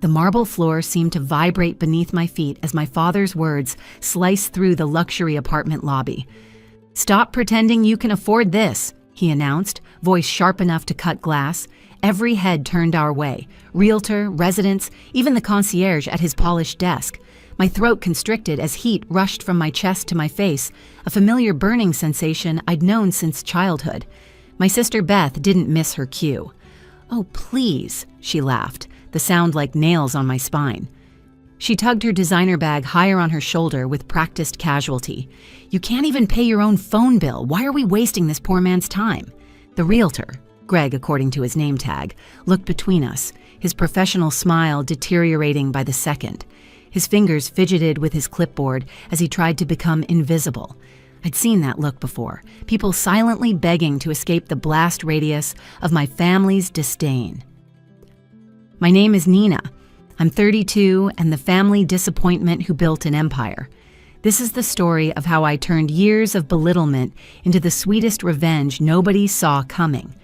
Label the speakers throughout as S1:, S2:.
S1: The marble floor seemed to vibrate beneath my feet as my father's words sliced through the luxury apartment lobby. "Stop pretending you can afford this," he announced, voice sharp enough to cut glass. Every head turned our way, realtor, residents, even the concierge at his polished desk. My throat constricted as heat rushed from my chest to my face, a familiar burning sensation I'd known since childhood. My sister Beth didn't miss her cue. "Oh, please," she laughed, the sound like nails on my spine. She tugged her designer bag higher on her shoulder with practiced casualty. "You can't even pay your own phone bill. Why are we wasting this poor man's time?" The realtor, Greg according to his name tag, looked between us, his professional smile deteriorating by the second. His fingers fidgeted with his clipboard as he tried to become invisible. I'd seen that look before, people silently begging to escape the blast radius of my family's disdain. "My name is Nina. I'm 32 and the family disappointment who built an empire. This is the story of how I turned years of belittlement into the sweetest revenge nobody saw coming."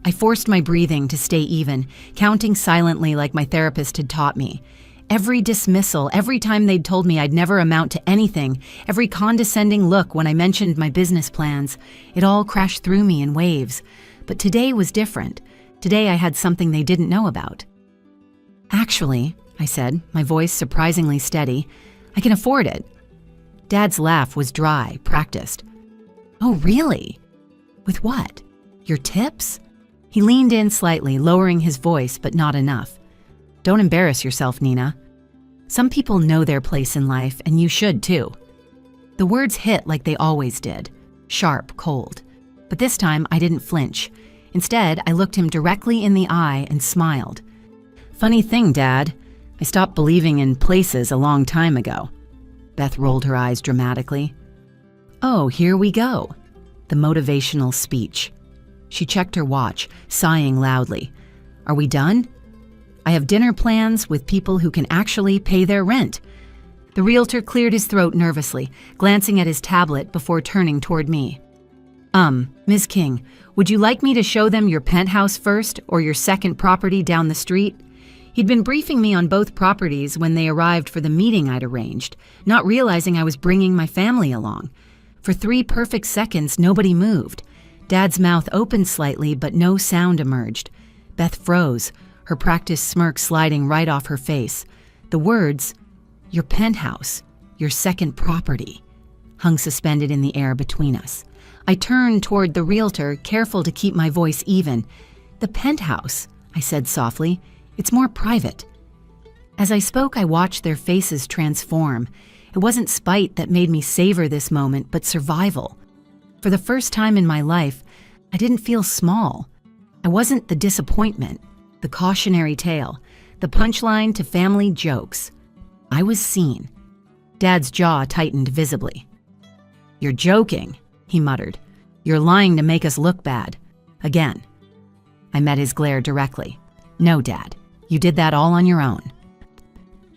S1: I forced my breathing to stay even, counting silently like my therapist had taught me. Every dismissal, every time they'd told me I'd never amount to anything, every condescending look when I mentioned my business plans, it all crashed through me in waves. But today was different. Today I had something they didn't know about. "Actually," I said, my voice surprisingly steady, "I can afford it." Dad's laugh was dry, practiced. "Oh, really? With what? Your tips?" He leaned in slightly, lowering his voice, but not enough. "Don't embarrass yourself, Nina. Some people know their place in life, and you should too." The words hit like they always did, sharp, cold. But this time I didn't flinch. Instead, I looked him directly in the eye and smiled. "Funny thing, Dad. I stopped believing in places a long time ago." Beth rolled her eyes dramatically. "Oh, here we go." The motivational speech. She checked her watch, sighing loudly. "Are we done? I have dinner plans with people who can actually pay their rent." The realtor cleared his throat nervously, glancing at his tablet before turning toward me. Ms. King, would you like me to show them your penthouse first or your second property down the street?" He'd been briefing me on both properties when they arrived for the meeting I'd arranged, not realizing I was bringing my family along. For 3 perfect seconds, nobody moved. Dad's mouth opened slightly, but no sound emerged. Beth froze, her practiced smirk sliding right off her face. The words, "Your penthouse, your second property," hung suspended in the air between us. I turned toward the realtor, careful to keep my voice even. "The penthouse," I said softly. "It's more private." As I spoke, I watched their faces transform. It wasn't spite that made me savor this moment, but survival. For the first time in my life, I didn't feel small. I wasn't the disappointment, the cautionary tale, the punchline to family jokes. I was seen. Dad's jaw tightened visibly. "You're joking," he muttered. "You're lying to make us look bad. Again." I met his glare directly. "No, Dad. You did that all on your own."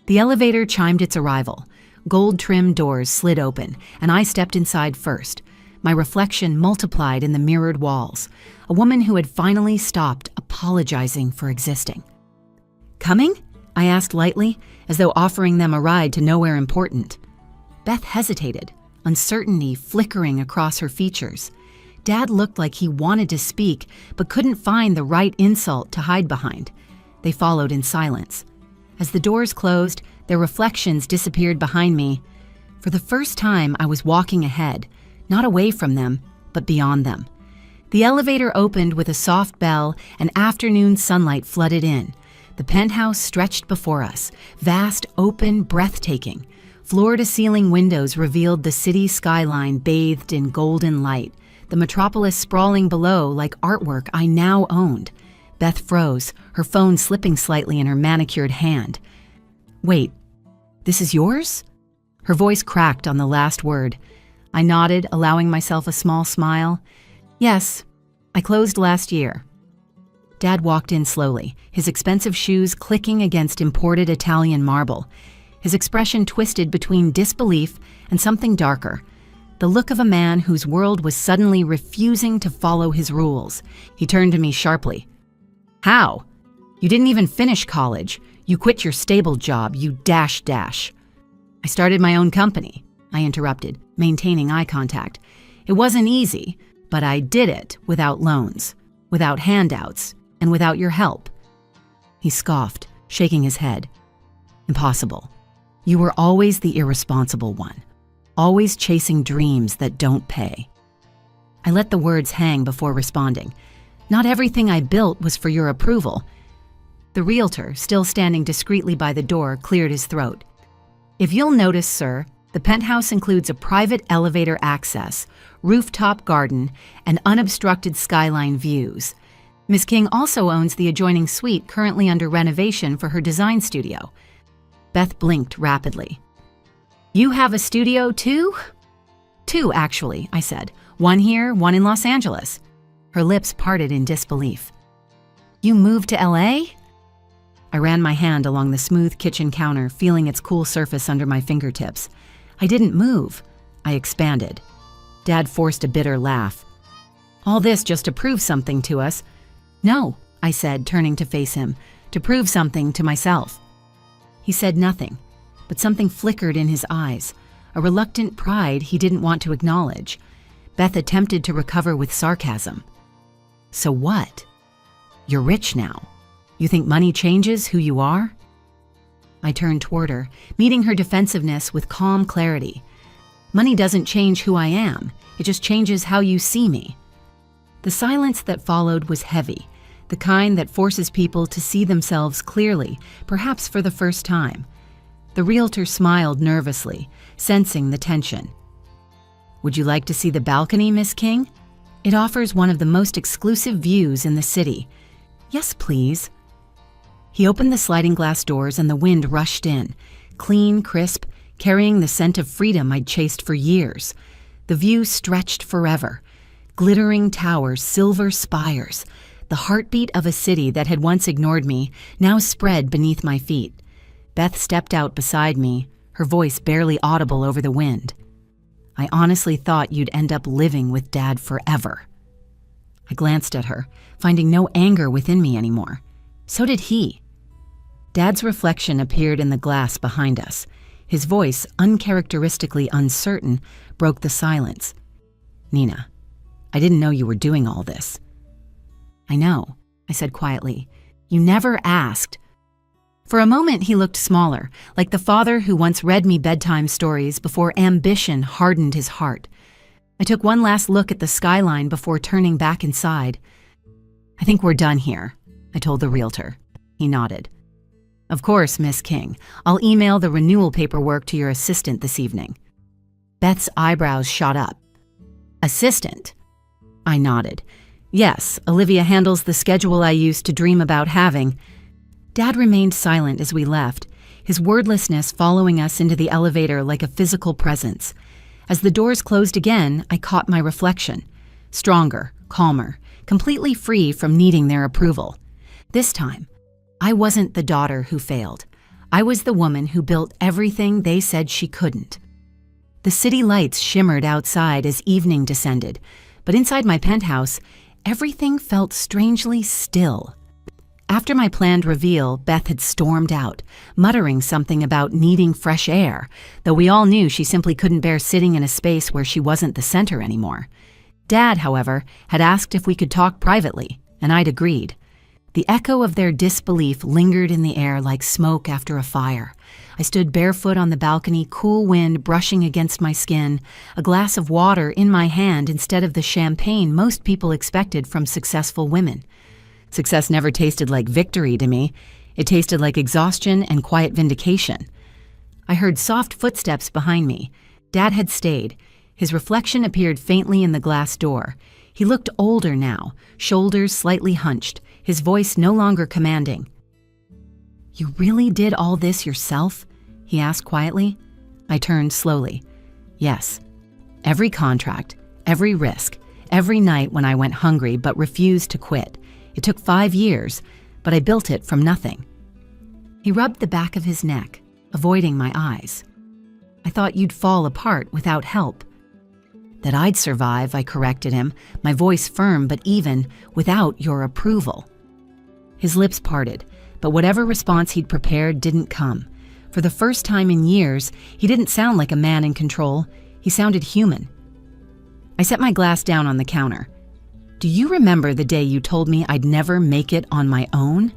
S1: The elevator chimed its arrival. Gold-trimmed doors slid open, and I stepped inside first. My reflection multiplied in the mirrored walls. A woman who had finally stopped apologizing for existing. "Coming?" I asked lightly, as though offering them a ride to nowhere important. Beth hesitated, uncertainty flickering across her features. Dad looked like he wanted to speak, but couldn't find the right insult to hide behind. They followed in silence. As the doors closed, their reflections disappeared behind me. For the first time, I was walking ahead, not away from them, but beyond them. The elevator opened with a soft bell, and afternoon sunlight flooded in. The penthouse stretched before us, vast, open, breathtaking. Floor-to-ceiling windows revealed the city skyline bathed in golden light, the metropolis sprawling below like artwork I now owned. Beth froze, her phone slipping slightly in her manicured hand. "Wait, this is yours?" Her voice cracked on the last word. I nodded, allowing myself a small smile. "Yes, I closed last year." Dad walked in slowly, his expensive shoes clicking against imported Italian marble. His expression twisted between disbelief and something darker. The look of a man whose world was suddenly refusing to follow his rules. He turned to me sharply. "How?" You didn't even finish college. You quit your stable job, you dash dash. I started my own company, I interrupted, maintaining eye contact. It wasn't easy, but I did it without loans, without handouts, and without your help. He scoffed, shaking his head. Impossible. You were always the irresponsible one, always chasing dreams that don't pay. I let the words hang before responding. Not everything I built was for your approval. The realtor, still standing discreetly by the door, cleared his throat. If you'll notice, sir, the penthouse includes a private elevator access, rooftop garden, and unobstructed skyline views. Ms. King also owns the adjoining suite currently under renovation for her design studio. Beth blinked rapidly. You have a studio too? 2, actually, I said. One here, one in Los Angeles. Her lips parted in disbelief. You moved to LA? I ran my hand along the smooth kitchen counter, feeling its cool surface under my fingertips. I didn't move. I expanded. Dad forced a bitter laugh. All this just to prove something to us. No, I said, turning to face him, to prove something to myself. He said nothing, but something flickered in his eyes, a reluctant pride he didn't want to acknowledge. Beth attempted to recover with sarcasm. So what? You're rich now. You think money changes who you are? I turned toward her, meeting her defensiveness with calm clarity. Money doesn't change who I am. It just changes how you see me. The silence that followed was heavy, the kind that forces people to see themselves clearly, perhaps for the first time. The realtor smiled nervously, sensing the tension. Would you like to see the balcony, Miss King? It offers one of the most exclusive views in the city. Yes, please. He opened the sliding glass doors and the wind rushed in, clean, crisp, carrying the scent of freedom I'd chased for years. The view stretched forever. Glittering towers, silver spires. The heartbeat of a city that had once ignored me now spread beneath my feet. Beth stepped out beside me, her voice barely audible over the wind. I honestly thought you'd end up living with Dad forever. I glanced at her, finding no anger within me anymore. So did he. Dad's reflection appeared in the glass behind us. His voice, uncharacteristically uncertain, broke the silence. Nina, I didn't know you were doing all this. I know, I said quietly. You never asked. For a moment, he looked smaller, like the father who once read me bedtime stories before ambition hardened his heart. I took one last look at the skyline before turning back inside. I think we're done here, I told the realtor. He nodded. Of course, Miss King. I'll email the renewal paperwork to your assistant this evening. Beth's eyebrows shot up. Assistant? I nodded. Yes, Olivia handles the schedule I used to dream about having. Dad remained silent as we left, his wordlessness following us into the elevator like a physical presence. As the doors closed again, I caught my reflection. Stronger, calmer, completely free from needing their approval. This time, I wasn't the daughter who failed. I was the woman who built everything they said she couldn't. The city lights shimmered outside as evening descended, but inside my penthouse, everything felt strangely still. After my planned reveal, Beth had stormed out, muttering something about needing fresh air, though we all knew she simply couldn't bear sitting in a space where she wasn't the center anymore. Dad, however, had asked if we could talk privately, and I'd agreed. The echo of their disbelief lingered in the air like smoke after a fire. I stood barefoot on the balcony, cool wind brushing against my skin, a glass of water in my hand instead of the champagne most people expected from successful women. Success never tasted like victory to me. It tasted like exhaustion and quiet vindication. I heard soft footsteps behind me. Dad had stayed. His reflection appeared faintly in the glass door. He looked older now, shoulders slightly hunched, his voice no longer commanding. You really did all this yourself? He asked quietly. I turned slowly. Yes. Every contract, every risk, every night when I went hungry but refused to quit. It took 5 years, but I built it from nothing. He rubbed the back of his neck, avoiding my eyes. I thought you'd fall apart without help. That I'd survive, I corrected him, my voice firm but even, without your approval. His lips parted, but whatever response he'd prepared didn't come. For the first time in years, he didn't sound like a man in control. He sounded human. I set my glass down on the counter. "Do you remember the day you told me I'd never make it on my own?"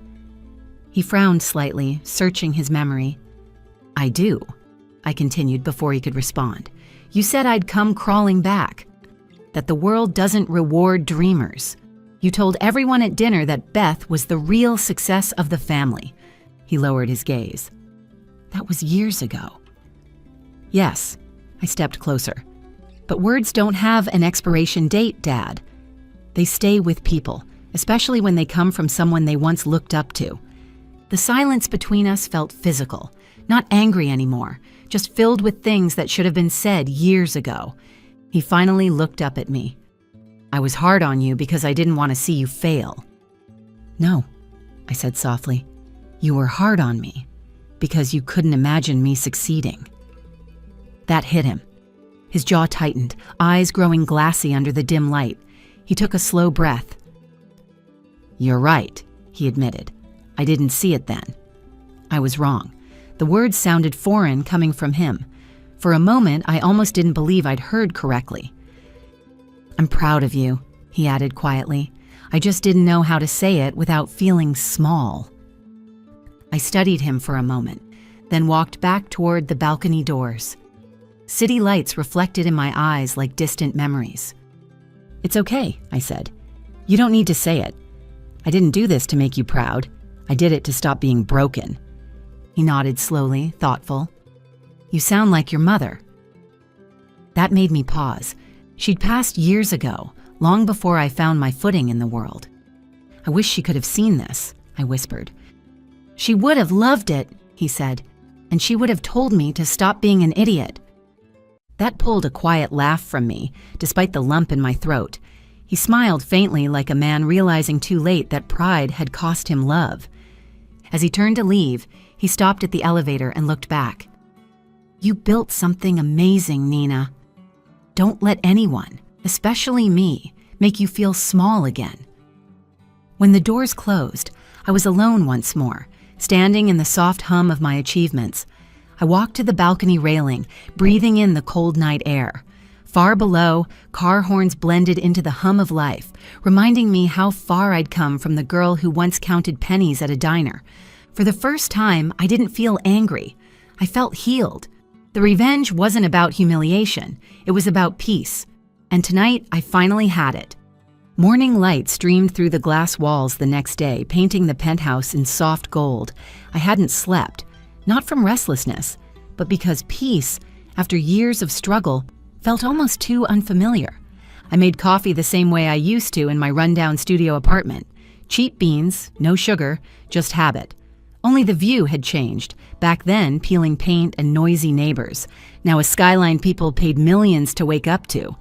S1: He frowned slightly, searching his memory. "I do," I continued before he could respond. "You said I'd come crawling back, that the world doesn't reward dreamers. You told everyone at dinner that Beth was the real success of the family." He lowered his gaze. "That was years ago." "Yes," I stepped closer. "But words don't have an expiration date, Dad. They stay with people, especially when they come from someone they once looked up to." The silence between us felt physical, not angry anymore, just filled with things that should have been said years ago. He finally looked up at me. "I was hard on you because I didn't want to see you fail." "No," I said softly. "You were hard on me because you couldn't imagine me succeeding." That hit him. His jaw tightened, eyes growing glassy under the dim light. He took a slow breath. "You're right," he admitted. "I didn't see it then." I was wrong. The words sounded foreign coming from him. For a moment, I almost didn't believe I'd heard correctly. "I'm proud of you," he added quietly. "I just didn't know how to say it without feeling small." I studied him for a moment, then walked back toward the balcony doors. City lights reflected in my eyes like distant memories. "It's okay," I said. "You don't need to say it. I didn't do this to make you proud. I did it to stop being broken." He nodded slowly, thoughtful. "You sound like your mother." That made me pause. She'd passed years ago, long before I found my footing in the world. "I wish she could have seen this," I whispered. "She would have loved it," he said, "and she would have told me to stop being an idiot." That pulled a quiet laugh from me, despite the lump in my throat. He smiled faintly like a man realizing too late that pride had cost him love. As he turned to leave, he stopped at the elevator and looked back. "You built something amazing, Nina. Don't let anyone, especially me, make you feel small again." When the doors closed, I was alone once more, standing in the soft hum of my achievements. I walked to the balcony railing, breathing in the cold night air. Far below, car horns blended into the hum of life, reminding me how far I'd come from the girl who once counted pennies at a diner. For the first time, I didn't feel angry. I felt healed. The revenge wasn't about humiliation. It was about peace. And tonight, I finally had it. Morning light streamed through the glass walls the next day, painting the penthouse in soft gold. I hadn't slept, not from restlessness, but because peace, after years of struggle, felt almost too unfamiliar. I made coffee the same way I used to in my rundown studio apartment. Cheap beans, no sugar, just habit. Only the view had changed. Back then, peeling paint and noisy neighbors. Now a skyline people paid millions to wake up to.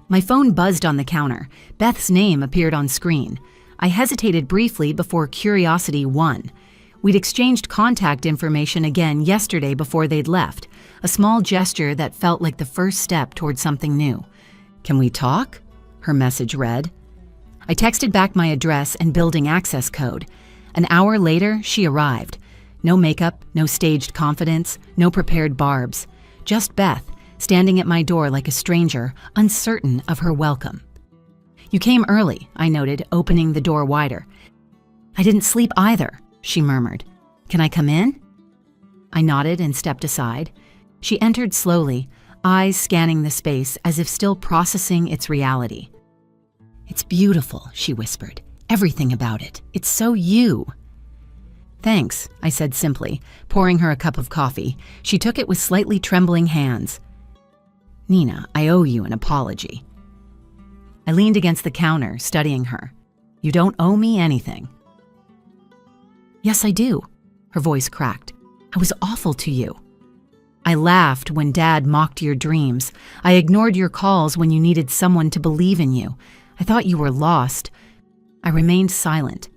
S1: My phone buzzed on the counter. Beth's name appeared on screen. I hesitated briefly before curiosity won. We'd exchanged contact information again yesterday before they'd left, a small gesture that felt like the first step toward something new. "Can we talk?" her message read. I texted back my address and building access code. An hour later, she arrived. No makeup, no staged confidence, no prepared barbs. Just Beth, standing at my door like a stranger, uncertain of her welcome. "You came early," I noted, opening the door wider. "I didn't sleep either," she murmured. "Can I come in?" I nodded and stepped aside. She entered slowly, eyes scanning the space as if still processing its reality. "It's beautiful," she whispered. "Everything about it. It's so you." "Thanks," I said simply, pouring her a cup of coffee. She took it with slightly trembling hands. "Nina, I owe you an apology." I leaned against the counter, studying her. "You don't owe me anything." "Yes, I do." Her voice cracked. "I was awful to you. I laughed when Dad mocked your dreams. I ignored your calls when you needed someone to believe in you. I thought you were lost." I remained silent.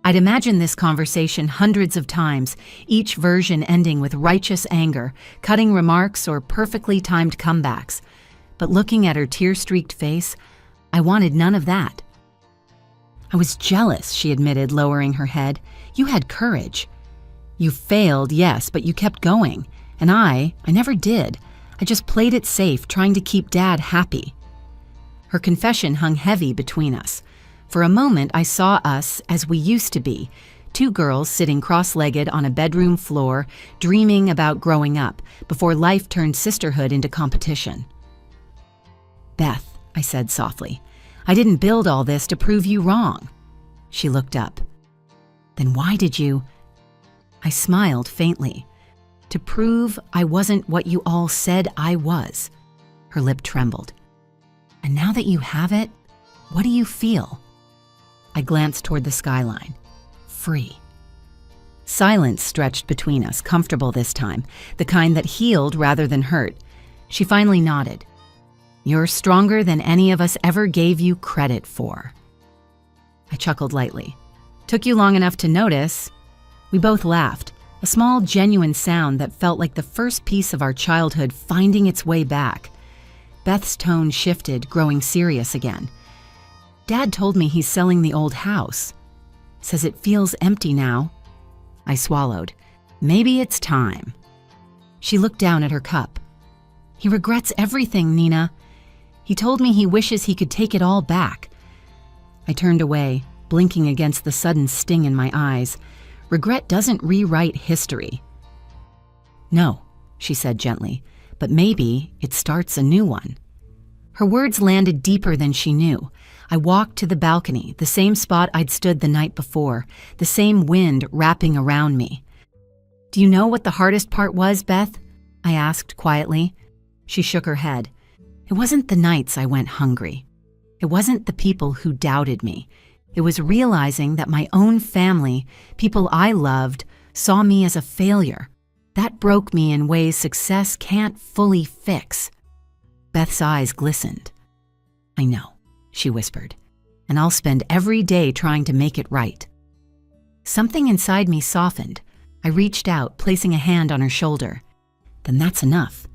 S1: I'd imagined this conversation hundreds of times, each version ending with righteous anger, cutting remarks, or perfectly timed comebacks. But looking at her tear-streaked face, I wanted none of that. I was jealous, she admitted, lowering her head. You had courage. You failed, yes, but you kept going. And I never did. I just played it safe, trying to keep Dad happy. Her confession hung heavy between us. For a moment, I saw us as we used to be, two girls sitting cross-legged on a bedroom floor, dreaming about growing up, before life turned sisterhood into competition. Beth, I said softly, I didn't build all this to prove you wrong. She looked up. Then why did you? I smiled faintly. To prove I wasn't what you all said I was. Her lip trembled. And now that you have it, what do you feel? I glanced toward the skyline. Free. Silence stretched between us, comfortable this time, the kind that healed rather than hurt. She finally nodded. You're stronger than any of us ever gave you credit for. I chuckled lightly. Took you long enough to notice. We both laughed, a small, genuine sound that felt like the first piece of our childhood finding its way back. Beth's tone shifted, growing serious again. Dad told me he's selling the old house. Says it feels empty now. I swallowed. Maybe it's time. She looked down at her cup. He regrets everything, Nina. He told me he wishes he could take it all back. I turned away, blinking against the sudden sting in my eyes. Regret doesn't rewrite history. No, she said gently, but maybe it starts a new one. Her words landed deeper than she knew. I walked to the balcony, the same spot I'd stood the night before, the same wind wrapping around me. Do you know what the hardest part was, Beth? I asked quietly. She shook her head. It wasn't the nights I went hungry. It wasn't the people who doubted me. It was realizing that my own family, people I loved, saw me as a failure. That broke me in ways success can't fully fix. Beth's eyes glistened. I know, she whispered, and I'll spend every day trying to make it right. Something inside me softened. I reached out, placing a hand on her shoulder. Then that's enough.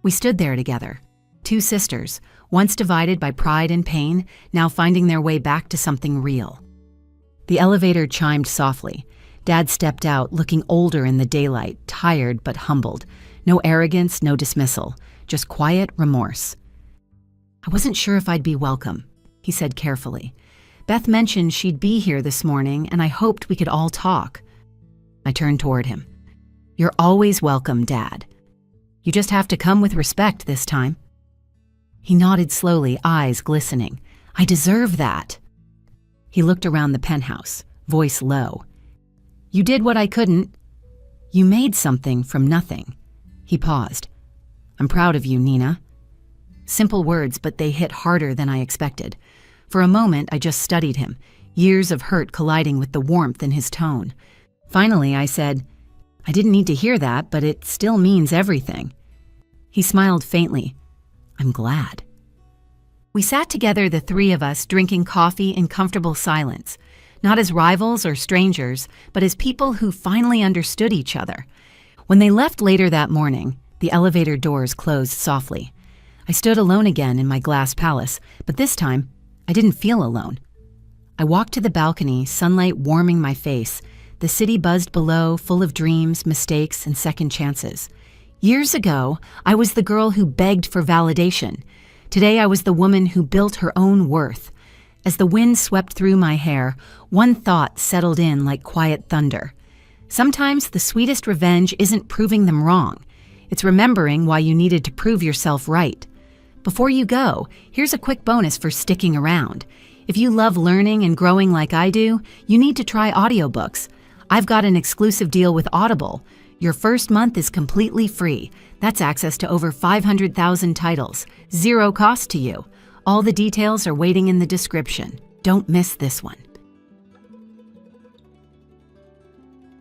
S1: We stood there together, two sisters, once divided by pride and pain, now finding their way back to something real. The elevator chimed softly. Dad stepped out, looking older in the daylight, tired but humbled. No arrogance, no dismissal, just quiet remorse. I wasn't sure if I'd be welcome, he said carefully. Beth mentioned she'd be here this morning, and I hoped we could all talk. I turned toward him. You're always welcome, Dad. You just have to come with respect this time. He nodded slowly, eyes glistening. I deserve that. He looked around the penthouse, voice low. You did what I couldn't. You made something from nothing. He paused. I'm proud of you, Nina. Simple words, but they hit harder than I expected. For a moment, I just studied him, years of hurt colliding with the warmth in his tone. Finally, I said, I didn't need to hear that, but it still means everything. He smiled faintly. I'm glad. We sat together, the three of us, drinking coffee in comfortable silence, not as rivals or strangers, but as people who finally understood each other. When they left later that morning, the elevator doors closed softly. I stood alone again in my glass palace, but this time, I didn't feel alone. I walked to the balcony, sunlight warming my face. The city buzzed below, full of dreams, mistakes, and second chances. Years ago, I was the girl who begged for validation. Today, I was the woman who built her own worth. As the wind swept through my hair, one thought settled in like quiet thunder. Sometimes the sweetest revenge isn't proving them wrong. It's remembering why you needed to prove yourself right. Before you go, here's a quick bonus for sticking around. If you love learning and growing like I do, you need to try audiobooks. I've got an exclusive deal with Audible. Your first month is completely free. That's access to over 500,000 titles. Zero cost to you. All the details are waiting in the description. Don't miss this one.